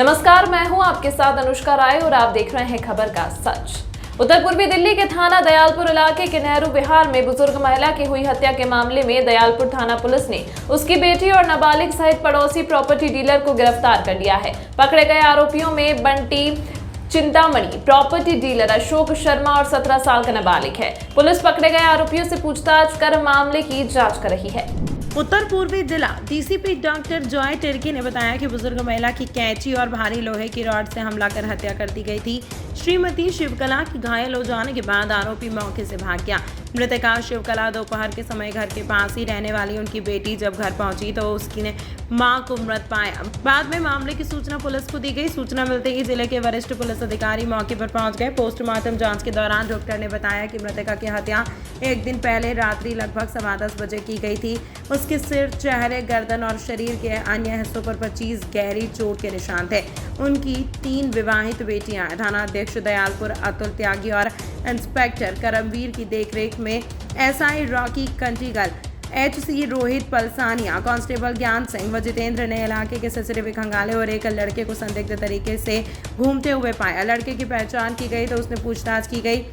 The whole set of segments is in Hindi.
नमस्कार, मैं हूं आपके साथ अनुष्का राय और आप देख रहे हैं खबर का सच। उत्तर पूर्वी दिल्ली के थाना दयालपुर इलाके के नेहरू विहार में बुजुर्ग महिला की हुई हत्या के मामले में दयालपुर थाना पुलिस ने उसकी बेटी और नाबालिग सहित पड़ोसी प्रॉपर्टी डीलर को गिरफ्तार कर लिया है। पकड़े गए आरोपियों में बंटी चिंतामणि, प्रॉपर्टी डीलर अशोक शर्मा और 17 साल का नाबालिग है। पुलिस पकड़े गए आरोपियों से पूछताछ कर मामले की जांच कर रही है। उत्तर पूर्वी जिला डीसीपी डॉक्टर जॉय टिर्की ने बताया कि बुजुर्ग महिला की कैंची और भारी लोहे की रॉड से हमला कर हत्या कर दी गई थी। श्रीमती शिवकला की घायल हो जाने के बाद आरोपी मौके से भाग गया। मृतका शिवकला दोपहर के समय घर के पास ही रहने वाली उनकी बेटी जब घर पहुंची तो उसकी ने मां को मृत पाया। बाद में मामले की सूचना पुलिस को दी गई। सूचना मिलते ही जिले के वरिष्ठ पुलिस अधिकारी मौके पर पहुंच गए। पोस्टमार्टम जांच के दौरान डॉक्टर ने बताया कि मृतका की हत्या एक दिन पहले रात्रि लगभग 10:15 बजे की गई थी। उसके सिर, चेहरे, गर्दन और शरीर के अन्य हिस्सों पर 25 गहरी चोट के निशान थे। उनकी 3 विवाहित बेटियां थाना अध्यक्ष दयालपुर अतुल त्यागी और इंस्पेक्टर करमवीर की देखरेख में SI Rocky Kantigal, HC Rohit Palsania, constable Gyan Singh व जितेंद्र ने इलाके के सीसीटीवी खंगाले और एक लड़के को संदिग्ध तरीके से घूमते हुए पाया। लड़के की पहचान की गई तो उसने पूछताछ की गई।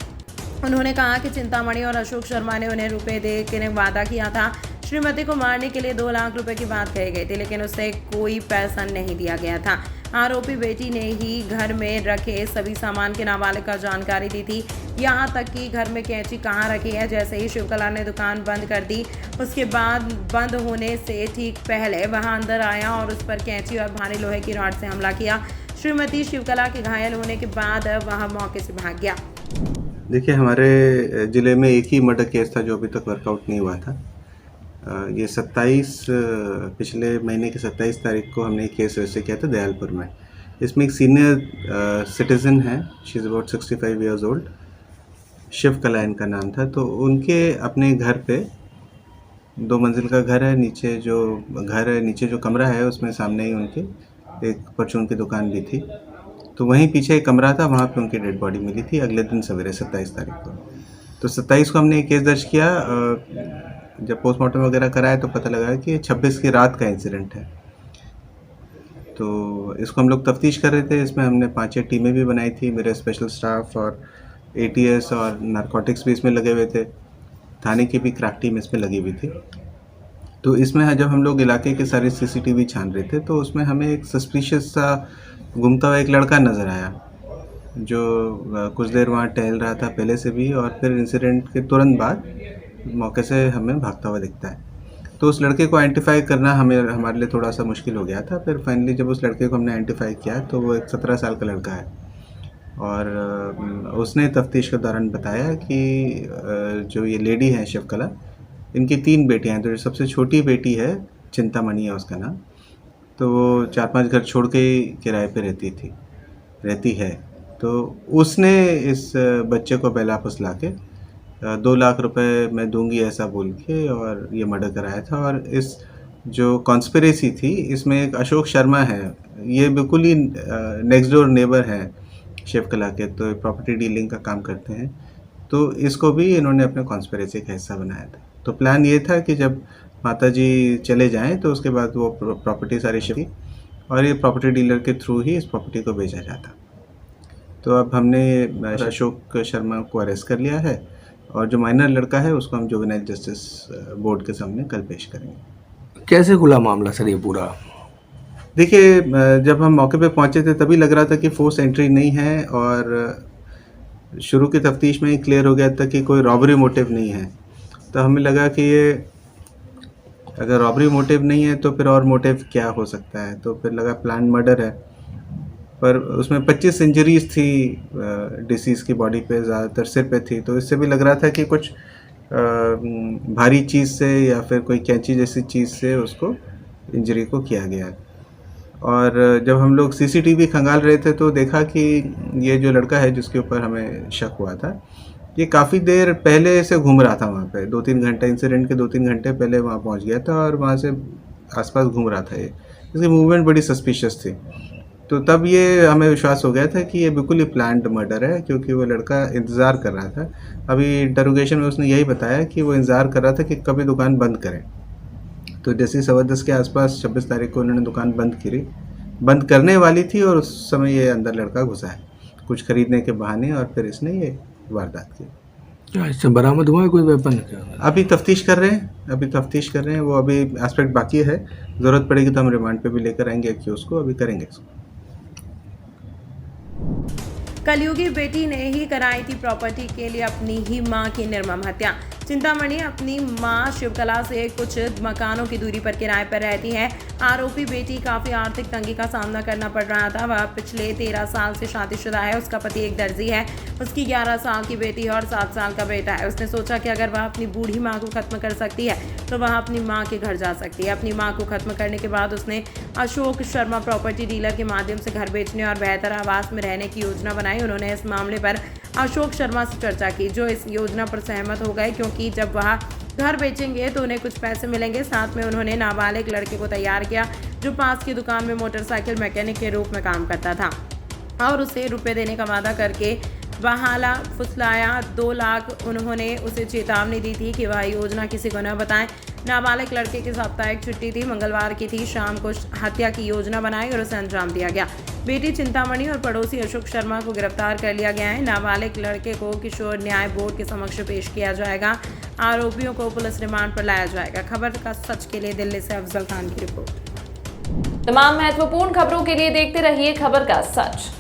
उन्होंने कहा कि चिंतामणि और अशोक शर्मा ने उन्हें रुपए देने वादा किया था। श्रीमती को मारने के लिए 2 लाख रुपए की बात कही गई थी, लेकिन उससे कोई पैसा नहीं दिया गया था। आरोपी बेटी ने ही घर में रखे सभी सामान के नाबालिग का जानकारी दी थी, यहाँ तक कि घर में कैंची कहाँ रखी है। जैसे ही शिवकला ने दुकान बंद कर दी, उसके बाद बंद होने से ठीक पहले वहाँ अंदर आया और उस पर कैंची और भारी लोहे की रॉड से हमला किया। श्रीमती शिवकला के घायल होने के बाद वह मौके से भाग गया। देखिए, हमारे ज़िले में एक ही मर्डर केस था जो अभी तक वर्कआउट नहीं हुआ था। ये 27 पिछले महीने की 27 तारीख को हमने एक केस रजिस्टर किया था दयालपुर में। इसमें एक सीनियर सिटीज़न है, she is about 65 years old, Shivkala इनका नाम था। तो उनके अपने घर पे 2 मंजिल का घर है, नीचे जो कमरा है उसमें सामने ही उनके एक परचून की दुकान भी थी। तो वहीं पीछे एक कमरा था, वहाँ पे उनकी डेड बॉडी मिली थी अगले दिन सवेरे 27 तारीख को। तो 27 को हमने एक केस दर्ज किया। जब पोस्टमार्टम वगैरह कराया तो पता लगा कि 26 की रात का इंसिडेंट है। तो इसको हम लोग तफ्तीश कर रहे थे। इसमें हमने 5-6 टीमें भी बनाई थी। मेरे स्पेशल स्टाफ और एटीएस और नारकोटिक्स भी इसमें लगे हुए थे। थाने की भी क्रैक टीम इसमें लगी हुई थी। तो इसमें जब हम लोग इलाके के सारे सीसीटीवी छान रहे थे तो उसमें हमें एक सस्पिशियस सा घूमता हुआ एक लड़का नज़र आया, जो कुछ देर वहाँ टहल रहा था पहले से भी, और फिर इंसिडेंट के तुरंत बाद मौके से हमें भागता हुआ दिखता है। तो उस लड़के को आइडेंटिफाई करना हमारे लिए थोड़ा सा मुश्किल हो गया था। फिर फाइनली जब उस लड़के को हमने आइडेंटिफाई किया तो वो एक 17 साल का लड़का है, और उसने तफ्तीश के दौरान बताया कि जो ये लेडी है शिवकला, इनकी 3 बेटियाँ हैं। तो जो सबसे छोटी बेटी है चिंतामणि है उसका नाम, तो वो 4-5 घर छोड़ के किराए पे रहती है। तो उसने इस बच्चे को बेला फुसला के 2 लाख रुपए मैं दूंगी ऐसा बोल के और ये मर्डर कराया था। और इस जो कॉन्स्पिरेसी थी इसमें एक अशोक शर्मा है, ये बिल्कुल ही नेक्स्ट डोर नेबर हैं शिवकला के, तो प्रॉपर्टी डीलिंग का काम करते हैं। तो इसको भी इन्होंने अपने कॉन्स्पिरेसी का हिस्सा बनाया था। तो प्लान ये था कि जब माताजी चले जाएं तो उसके बाद वो प्रॉपर्टी सारी शिफ्ट, और ये प्रॉपर्टी डीलर के थ्रू ही इस प्रॉपर्टी को बेचा जाता। तो अब हमने अशोक शर्मा को अरेस्ट कर लिया है, और जो माइनर लड़का है उसको हम जुवेनाइल जस्टिस बोर्ड के सामने कल पेश करेंगे। कैसे खुला मामला सर ये पूरा? देखिए, जब हम मौके पे पहुंचे थे तभी लग रहा था कि फोर्स एंट्री नहीं है, और शुरू की तफ्तीश में ही क्लियर हो गया था कि कोई रॉबरी मोटिव नहीं है। तो हमें लगा कि ये अगर रॉबरी मोटिव नहीं है तो फिर और मोटिव क्या हो सकता है। तो फिर लगा प्लान मर्डर है, पर उसमें 25 इंजरीज थी डिसीज़ की बॉडी पे, ज़्यादातर सिर पे थी। तो इससे भी लग रहा था कि कुछ भारी चीज़ से या फिर कोई कैंची जैसी चीज़ से उसको इंजरी को किया गया। और जब हम लोग सीसीटीवी खंगाल रहे थे तो देखा कि ये जो लड़का है जिसके ऊपर हमें शक हुआ था, ये काफ़ी देर पहले से घूम रहा था वहाँ पे। 2-3 घंटे, इंसिडेंट के 2-3 घंटे पहले वहाँ पहुँच गया था और वहाँ से आसपास घूम रहा था। ये इसकी मूवमेंट बड़ी सस्पिशियस थी। तो तब ये हमें विश्वास हो गया था कि ये बिल्कुल ही प्लान्ड मर्डर है, क्योंकि वो लड़का इंतज़ार कर रहा था। अभी इंटरोगेशन में उसने यही बताया कि वो इंतज़ार कर रहा था कि कभी दुकान बंद करें। तो जैसे 10:15 के आसपास 26 तारीख को उन्होंने दुकान बंद करी बंद करने वाली थी और उस समय ये अंदर लड़का घुसा है कुछ खरीदने के बहाने और फिर इसने ये वारदात की। क्या इससे बरामद हुआ है कोई वेपन क्या? अभी तफ्तीश कर रहे हैं वो अभी एस्पेक्ट बाकी है। ज़रूरत पड़ेगी तो हम रिमांड पे भी लेकर आएंगे एक्यूज को, अभी करेंगे इसको। कलयुगी बेटी ने ही कराई थी प्रॉपर्टी के लिए अपनी ही मां की निर्मम हत्या। चिंतामणि अपनी मां शिवकला से कुछ मकानों की दूरी पर किराए पर रहती है। आरोपी बेटी काफी आर्थिक तंगी का सामना करना पड़ रहा था। वह पिछले 13 साल से शादीशुदा है। उसका पति एक दर्जी है। उसकी 11 साल की बेटी और 7 साल का बेटा है। उसने सोचा कि अगर वह अपनी बूढ़ी मां को खत्म कर सकती है तो वह अपनी मां के घर जा सकती है। अपनी मां को खत्म करने के बाद उसने अशोक शर्मा प्रॉपर्टी डीलर के माध्यम से घर बेचने और बेहतर आवास में रहने की योजना बनाई। उन्होंने इस मामले पर अशोक शर्मा से चर्चा की, जो इस योजना पर सहमत हो गए क्योंकि जब वह घर बेचेंगे तो उन्हें कुछ पैसे मिलेंगे। साथ में उन्होंने नाबालिग लड़के को तैयार किया जो पास की दुकान में मोटरसाइकिल मैकेनिक के रूप में काम करता था और उसे रुपए देने का वादा करके बहाला फुसलाया। 2 लाख उन्होंने उसे चेतावनी दी थी कि वह योजना किसी को न बताएं। नाबालिग लड़के की साप्ताहिक छुट्टी थी, मंगलवार की थी। शाम को हत्या की योजना बनाई और उसे अंजाम दिया गया। बेटी चिंतामणि और पड़ोसी अशोक शर्मा को गिरफ्तार कर लिया गया है। नाबालिग लड़के को किशोर न्याय बोर्ड के समक्ष पेश किया जाएगा। आरोपियों को पुलिस रिमांड पर लाया जाएगा। खबर का सच के लिए दिल्ली से अफजल खान की रिपोर्ट। तमाम महत्वपूर्ण खबरों के लिए देखते रहिए खबर का सच।